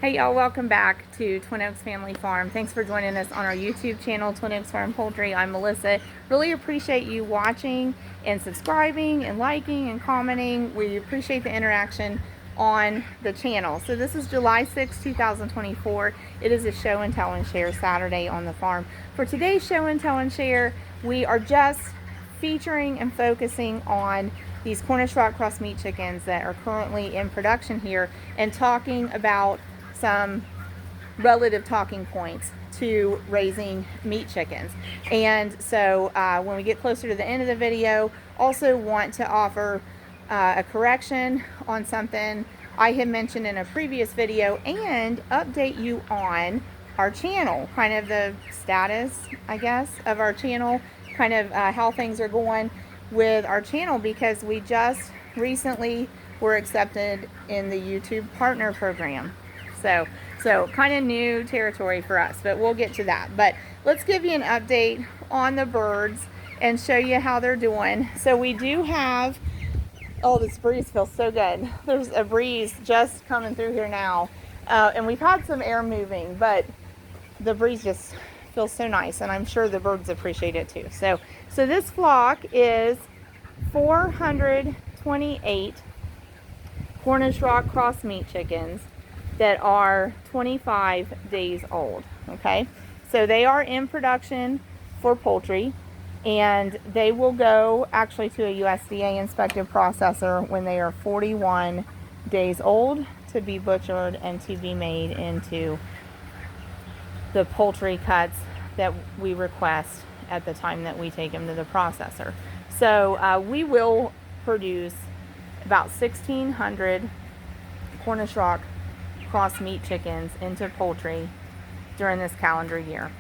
Hey y'all, welcome back to Twin Oaks Family Farm. Thanks for joining us on our YouTube channel, Twin Oaks Farm Poultry. I'm Melissa. Really appreciate you watching and subscribing and liking and commenting. We appreciate the interaction on the channel. So this is July 6, 2024. It is a show and tell and share Saturday on the farm. For today's show and tell and share, we are just featuring and focusing on these Cornish Rock Cross meat chickens that are currently in production here and talking about some relative talking points to raising meat chickens. And so when we get closer to the end of the video, also want to offer a correction on something I had mentioned in a previous video and update you on our channel, kind of the status, I guess, of our channel, kind of how things are going with our channel, because we just recently were accepted in the YouTube Partner Program. So kind of new territory for us, but we'll get to that. But let's give you an update on the birds and show you how they're doing. So we do have, oh, this breeze feels so good. There's a breeze just coming through here now. And we've had some air moving, but the breeze just feels so nice, and I'm sure the birds appreciate it too. So this flock is 428 Cornish Rock Cross meat chickens that are 25 days old. Okay, so they are in production for poultry, and they will go actually to a USDA inspected processor when they are 41 days old to be butchered and to be made into the poultry cuts that we request at the time that we take them to the processor. So we will produce about 1,600 Cornish Rock Cross meat chickens into poultry during this calendar year.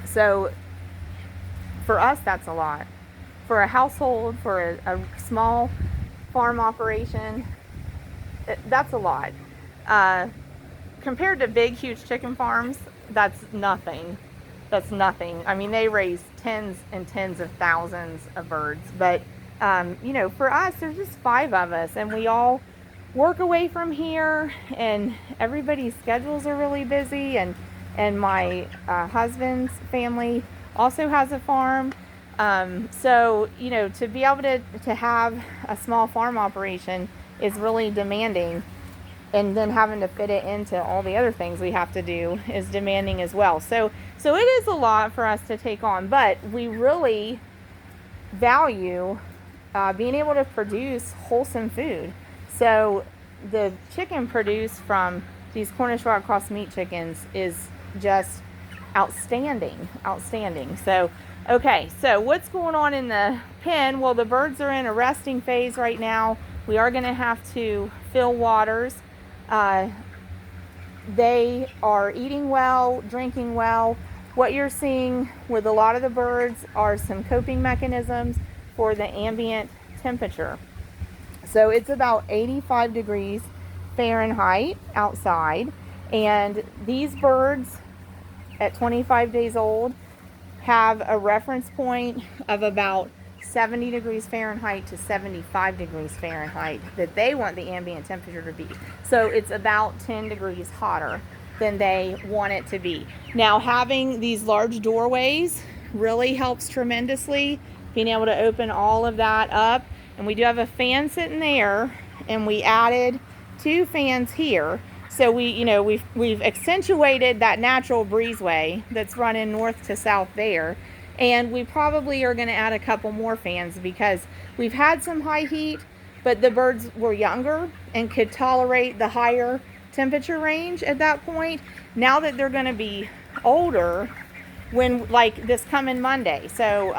So for us, that's a lot. For a household, for a small farm operation, that's a lot. Compared to big, huge chicken farms, that's nothing. That's nothing. I mean, they raise tens and tens of thousands of birds. But, you know, for us, there's just 5 of us, and we all work away from here, and everybody's schedules are really busy. And my husband's family also has a farm. So, you know, to be able to have a small farm operation is really demanding. And then having to fit it into all the other things we have to do is demanding as well. So it is a lot for us to take on, but we really value being able to produce wholesome food. So the chicken produced from these Cornish Rock Cross meat chickens is just outstanding. So, okay, so what's going on in the pen? Well, the birds are in a resting phase right now. We are going to have to fill waters. They are eating well, drinking well. What you're seeing with a lot of the birds are some coping mechanisms for the ambient temperature. So it's about 85 degrees Fahrenheit outside, and these birds at 25 days old have a reference point of about 70 degrees Fahrenheit to 75 degrees Fahrenheit that they want the ambient temperature to be. So it's about 10 degrees hotter than they want it to be. Now, having these large doorways really helps tremendously, being able to open all of that up. And we do have a fan sitting there, and we added 2 fans here. So we've accentuated that natural breezeway that's running north to south there. And we probably are going to add a couple more fans because we've had some high heat, but the birds were younger and could tolerate the higher temperature range at that point. Now that they're going to be older, when like this coming Monday, so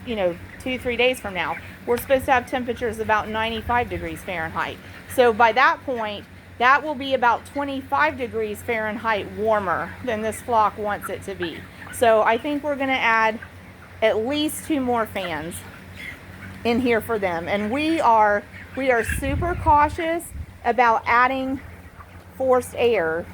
2-3 days from now, we're supposed to have temperatures about 95 degrees Fahrenheit. So by that point, that will be about 25 degrees Fahrenheit warmer than this flock wants it to be. So I think we're going to add at least 2 more fans in here for them. And we are super cautious about adding forced air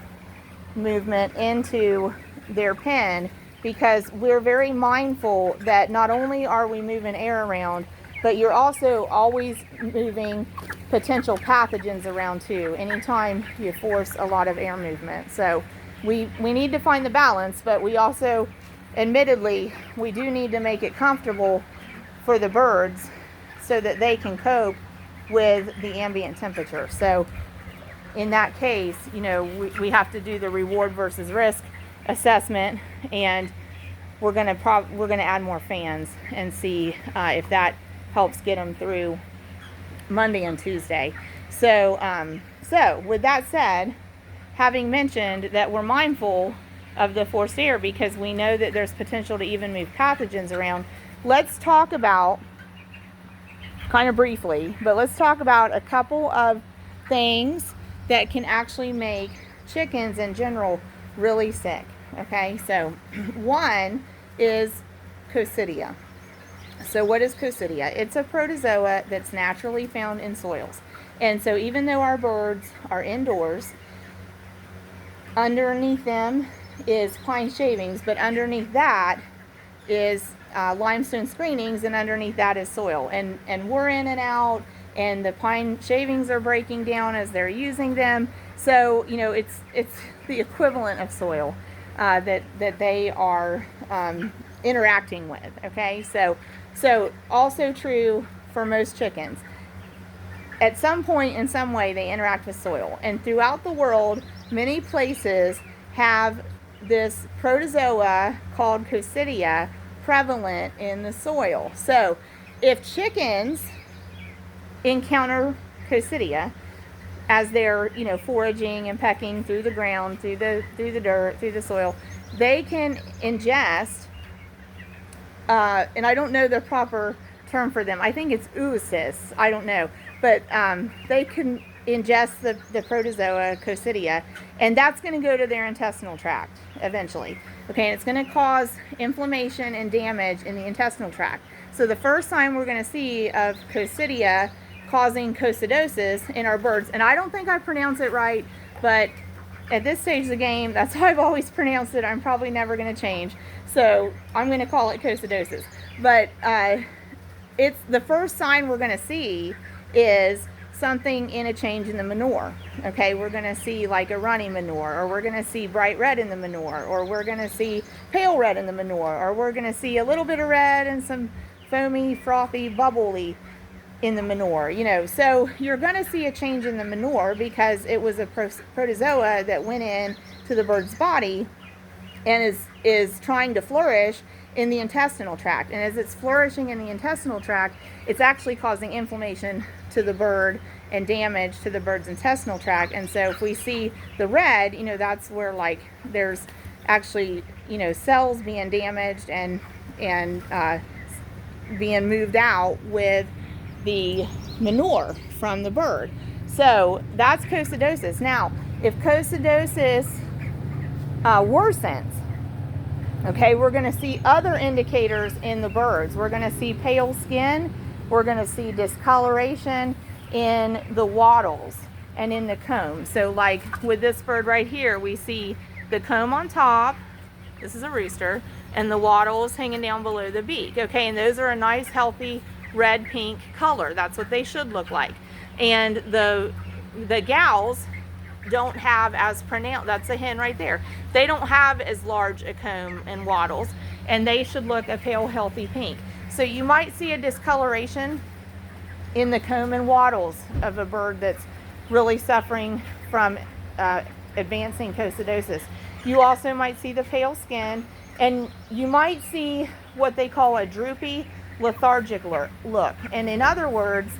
movement into their pen, because we're very mindful that not only are we moving air around, but you're also always moving potential pathogens around too, anytime you force a lot of air movement. So we need to find the balance, but we also, admittedly, we do need to make it comfortable for the birds so that they can cope with the ambient temperature. So in that case, you know, we have to do the reward versus risk assessment, and we're gonna add more fans and see if that helps get them through Monday and Tuesday. So with that said, having mentioned that we're mindful of the forced air because we know that there's potential to even move pathogens around, let's talk about, kind of briefly, but let's talk about a couple of things that can actually make chickens in general really sick. Okay, so one is coccidia. So what is coccidia? It's a protozoa that's naturally found in soils. And so even though our birds are indoors, underneath them is pine shavings, but underneath that is limestone screenings, and underneath that is soil. And we're in and out, and the pine shavings are breaking down as they're using them. So, you know, it's the equivalent of soil that they are interacting with. Okay, so also true for most chickens. At some point, in some way, they interact with soil. And throughout the world, many places have this protozoa called coccidia prevalent in the soil. So if chickens encounter coccidia as they're, you know, foraging and pecking through the ground, through the dirt, through the soil, they can ingest, and I don't know the proper term for them. I think it's oocysts. I don't know, but they can ingest the protozoa coccidia, and that's going to go to their intestinal tract eventually. Okay, and it's going to cause inflammation and damage in the intestinal tract. So the first sign we're going to see of coccidia causing coccidosis in our birds, and I don't think I pronounce it right, but at this stage of the game, that's how I've always pronounced it. I'm probably never going to change, so I'm going to call it coccidosis. But it's the first sign we're going to see is something in a change in the manure. Okay, we're going to see like a runny manure, or we're going to see bright red in the manure, or we're going to see pale red in the manure, or we're going to see a little bit of red and some foamy, frothy, bubbly in the manure. You know, so you're going to see a change in the manure because it was a protozoa that went in to the bird's body and is trying to flourish in the intestinal tract. And as it's flourishing in the intestinal tract, it's actually causing inflammation to the bird and damage to the bird's intestinal tract. And so if we see the red, you know, that's where like there's actually, you know, cells being damaged and being moved out with the manure from the bird. So that's coccidosis. Now, if coccidosis worsens, okay, we're going to see other indicators in the birds. We're going to see pale skin. We're going to see discoloration in the wattles and in the comb. So like with this bird right here, we see the comb on top. This is a rooster, and the wattles hanging down below the beak. Okay, and those are a nice, healthy red-pink color. That's what they should look like. And the gals don't have as pronounced, that's a hen right there, they don't have as large a comb and wattles, and they should look a pale, healthy pink. So you might see a discoloration in the comb and wattles of a bird that's really suffering from advancing coccidosis. You also might see the pale skin, and you might see what they call a droopy, lethargic look. And in other words,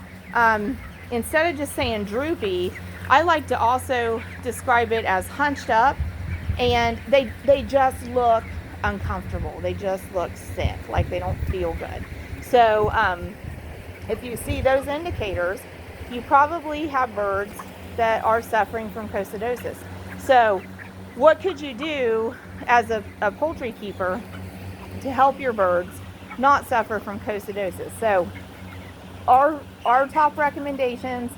instead of just saying droopy, I like to also describe it as hunched up, and they just look uncomfortable. They just look sick, like they don't feel good. So if you see those indicators, you probably have birds that are suffering from coccidosis. So what could you do as a poultry keeper to help your birds not suffer from coccidosis? So our top recommendations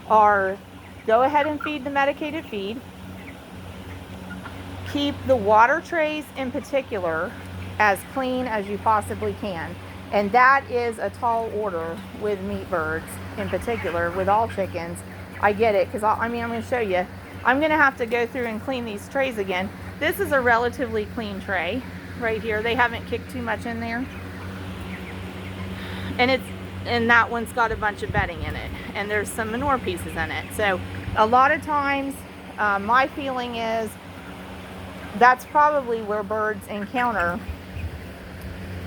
are: go ahead and feed the medicated feed. Keep the water trays in particular as clean as you possibly can. And that is a tall order with meat birds in particular, with all chickens. I get it, because I'm going to show you. I'm going to have to go through and clean these trays again. This is a relatively clean tray right here. They haven't kicked too much in there. And that one's got a bunch of bedding in it, and there's some manure pieces in it. So a lot of times, my feeling is that's probably where birds encounter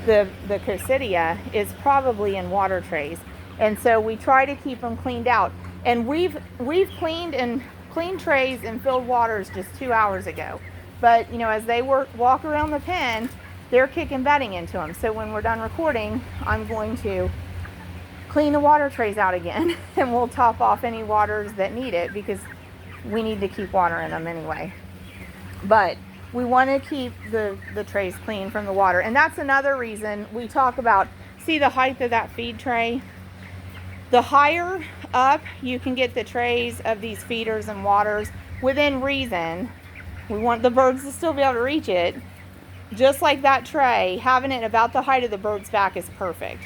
the coccidia, is probably in water trays. And so we try to keep them cleaned out. And we've cleaned trays and filled waters just 2 hours ago. But as they walk around the pen, they're kicking bedding into them. So when we're done recording, I'm going to clean the water trays out again, and we'll top off any waters that need it, because we need to keep water in them anyway. But we want to keep the trays clean from the water. And that's another reason we talk about, see the height of that feed tray? The higher up you can get the trays of these feeders and waters within reason. We want the birds to still be able to reach it. Just like that tray, having it about the height of the bird's back is perfect.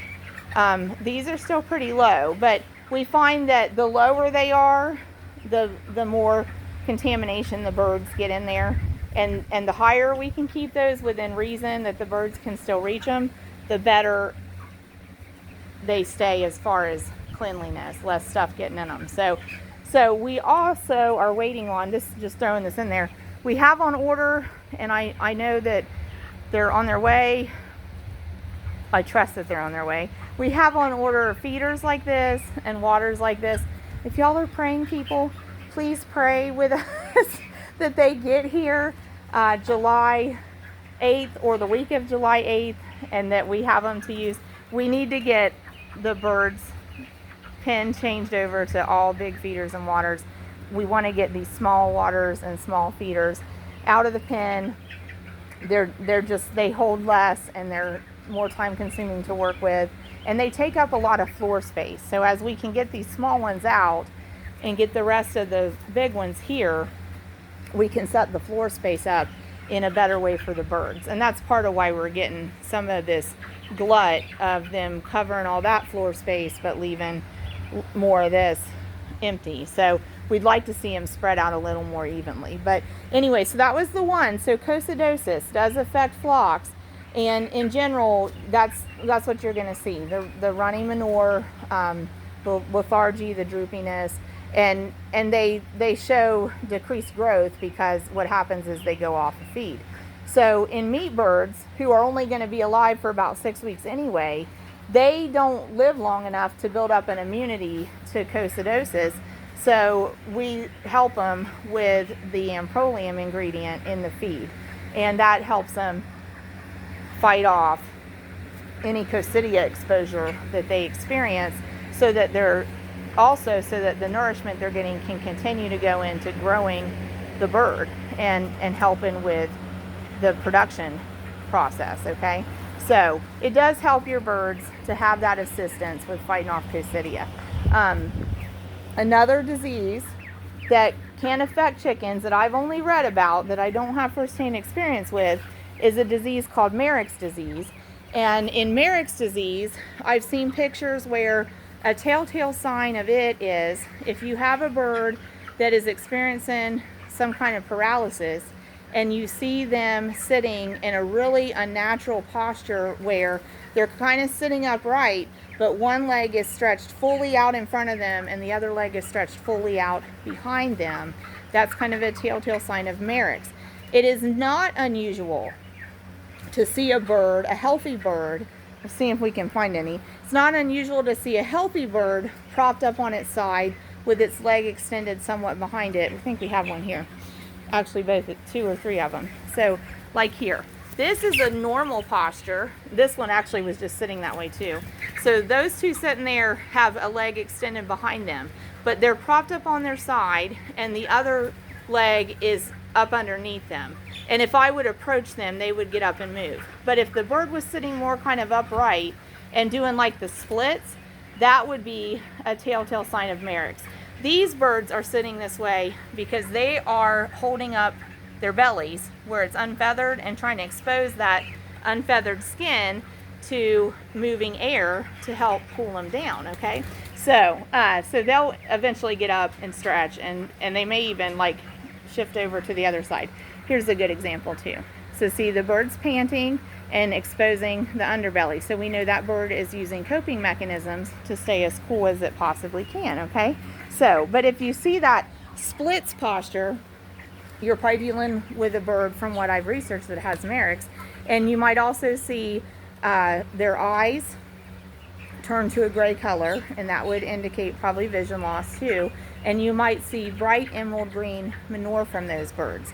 These are still pretty low, but we find that the lower they are, the more contamination the birds get in there. And the higher we can keep those within reason that the birds can still reach them, the better they stay as far as cleanliness, less stuff getting in them. So we also are waiting on this, just throwing this in there. We have on order, and I know that they're on their way. I trust that they're on their way. We have on order feeders like this and waters like this. If y'all are praying people, please pray with us that they get here July 8th or the week of July 8th, and that we have them to use. We need to get the birds' pen changed over to all big feeders and waters. We want to get these small waters and small feeders out of the pen. They hold less, and they're more time consuming to work with, and they take up a lot of floor space. So as we can get these small ones out and get the rest of the big ones here, we can set the floor space up in a better way for the birds. And that's part of why we're getting some of this glut of them covering all that floor space but leaving more of this empty. So we'd like to see them spread out a little more evenly. But anyway, so that was the one. So coccidosis does affect flocks, and in general, that's what you're going to see: the runny manure, the lethargy, the droopiness, and they show decreased growth, because what happens is they go off the feed. So in meat birds, who are only going to be alive for about 6 weeks anyway, they don't live long enough to build up an immunity to coccidosis. So we help them with the amprolium ingredient in the feed, and that helps them fight off any coccidia exposure that they experience, so that the nourishment they're getting can continue to go into growing the bird and helping with the production process. Okay, so it does help your birds to have that assistance with fighting off coccidia. Another disease that can affect chickens that I've only read about, that I don't have firsthand experience with, is a disease called Marek's disease. And in Marek's disease, I've seen pictures where a telltale sign of it is if you have a bird that is experiencing some kind of paralysis, and you see them sitting in a really unnatural posture where they're kind of sitting upright, but one leg is stretched fully out in front of them and the other leg is stretched fully out behind them, that's kind of a telltale sign of Marek's. It is not unusual to see a bird, a healthy bird, let's see if we can find any. It's not unusual to see a healthy bird propped up on its side with its leg extended somewhat behind it. I think we have one here. Actually, both, 2 or 3 of them. So, like here. This is a normal posture. This one actually was just sitting that way too. So those two sitting there have a leg extended behind them, but they're propped up on their side and the other leg is up underneath them. And if I would approach them, they would get up and move. But if the bird was sitting more kind of upright and doing like the splits, that would be a telltale sign of Marek's. These birds are sitting this way because they are holding up their bellies where it's unfeathered and trying to expose that unfeathered skin to moving air to help cool them down, okay? So they'll eventually get up and stretch, and they may even like shift over to the other side. Here's a good example too. So see, the bird's panting and exposing the underbelly. So we know that bird is using coping mechanisms to stay as cool as it possibly can, okay? So, but if you see that splits posture, you're probably dealing with a bird, from what I've researched, that has Marek's. And you might also see their eyes turn to a gray color, and that would indicate probably vision loss too. And you might see bright emerald green manure from those birds.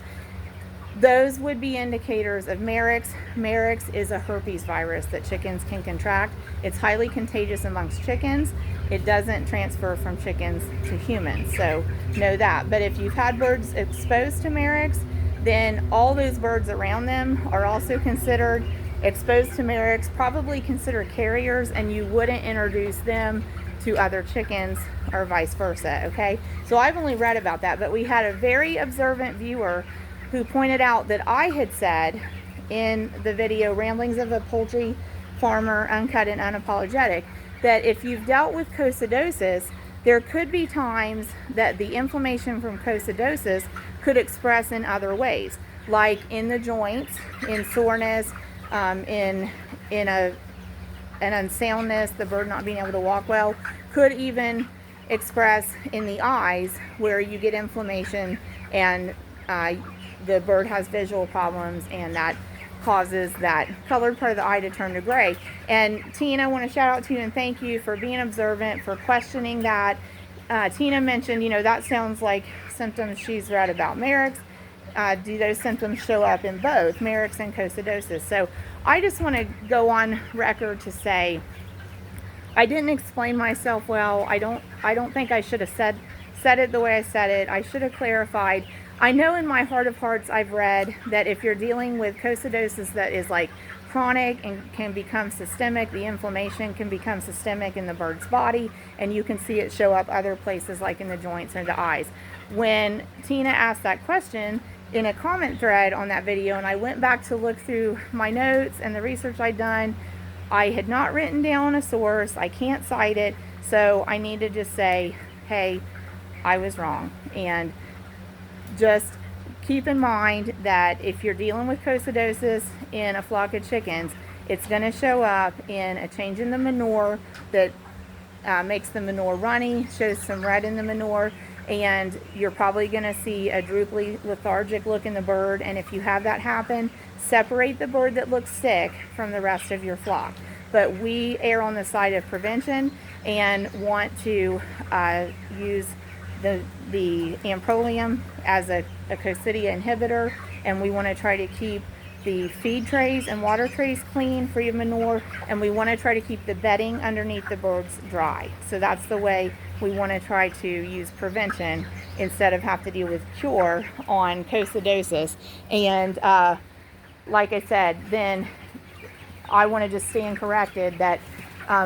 Those would be indicators of Marek's. Marek's is a herpes virus that chickens can contract. It's highly contagious amongst chickens. It doesn't transfer from chickens to humans, so know that. But if you've had birds exposed to Marek's, then all those birds around them are also considered exposed to Marek's, probably considered carriers, and you wouldn't introduce them to other chickens or vice versa, okay? So I've only read about that, but we had a very observant viewer who pointed out that I had said in the video Ramblings of a Poultry Farmer, Uncut and Unapologetic, that if you've dealt with coccidosis, there could be times that the inflammation from coccidosis could express in other ways, like in the joints, in soreness, in an unsoundness, the bird not being able to walk well, could even express in the eyes, where you get inflammation and the bird has visual problems, and that causes that colored part of the eye to turn to gray. And Tina, I want to shout out to you and thank you for being observant, for questioning that. Tina mentioned, you know, that sounds like symptoms she's read about Marek's. Do those symptoms show up in both Marek's and coccidosis? So I just want to go on record to say I didn't explain myself well. I don't think I should have said it the way I said it. I should have clarified. I know in my heart of hearts I've read that if you're dealing with coccidosis that is like chronic and can become systemic, the inflammation can become systemic in the bird's body, and you can see it show up other places like in the joints or the eyes. When Tina asked that question in a comment thread on that video, and I went back to look through my notes and the research I'd done, I had not written down a source. I can't cite it, so I need to just say, hey, I was wrong. And just keep in mind that if you're dealing with coccidosis in a flock of chickens, it's going to show up in a change in the manure that makes the manure runny, shows some red in the manure, and you're probably going to see a droopy, lethargic look in the bird. And if you have that happen, separate the bird that looks sick from the rest of your flock. But we err on the side of prevention and want to use the Amprolium as a coccidia inhibitor, and we want to try to keep the feed trays and water trays clean, free of manure, and we want to try to keep the bedding underneath the birds dry. So that's the way we want to try to use prevention instead of have to deal with cure on coccidosis. And like I said, then I want to just stand corrected that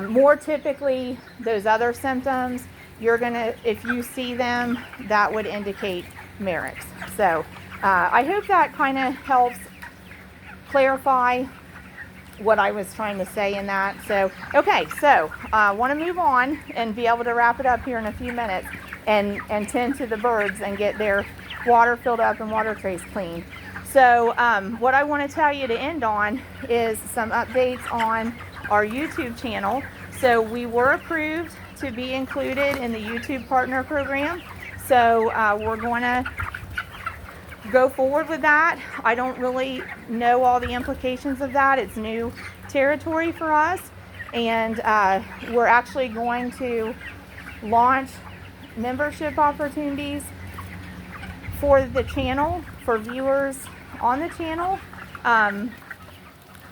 more typically those other symptoms, you're gonna, if you see them, that would indicate Marek's. So I hope that kind of helps clarify what I was trying to say in that. So okay, so I want to move on and be able to wrap it up here in a few minutes and tend to the birds and get their water filled up and water trays clean. So what I want to tell you to end on is some updates on our YouTube channel. So we were approved to be included in the YouTube Partner Program. So we're going to go forward with that. I don't really know all the implications of that. It's new territory for us. And we're actually going to launch membership opportunities for the channel, for viewers on the channel,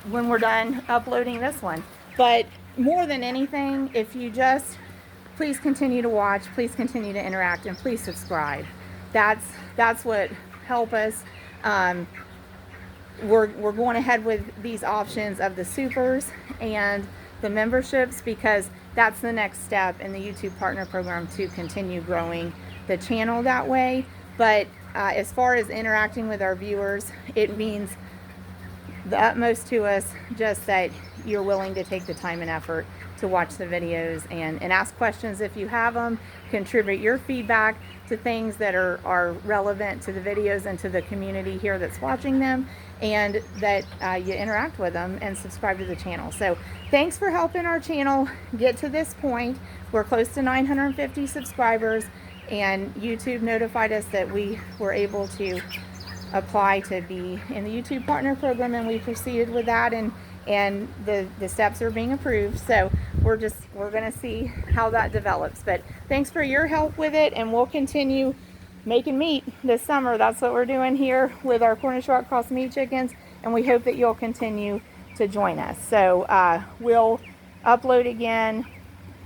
when we're done uploading this one. But more than anything, if you just please continue to watch, please continue to interact, and please subscribe. That's what help us. We're going ahead with these options of the supers and the memberships because that's the next step in the YouTube Partner Program to continue growing the channel that way. But as far as interacting with our viewers, it means the utmost to us, just that you're willing to take the time and effort to watch the videos and ask questions if you have them, contribute your feedback to things that are relevant to the videos and to the community here that's watching them, and that you interact with them and subscribe to the channel. So thanks for helping our channel get to this point. We're close to 950 subscribers, and YouTube notified us that we were able to apply to be in the YouTube Partner Program, and we proceeded with that, and the steps are being approved. So we're going to see how that develops. But thanks for your help with it, and we'll continue making meat this summer. That's what we're doing here with our Cornish Rock Cross meat chickens, and we hope that you'll continue to join us. So we'll upload again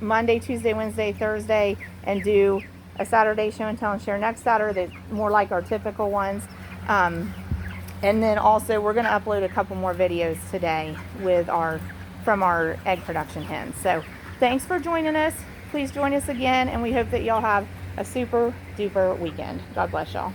Monday, Tuesday, Wednesday, Thursday, and do a Saturday show and tell and share next Saturday, more like our typical ones. And then also we're going to upload a couple more videos today with from our egg production hens. So thanks for joining us. Please join us again, and we hope that y'all have a super duper weekend. God bless y'all.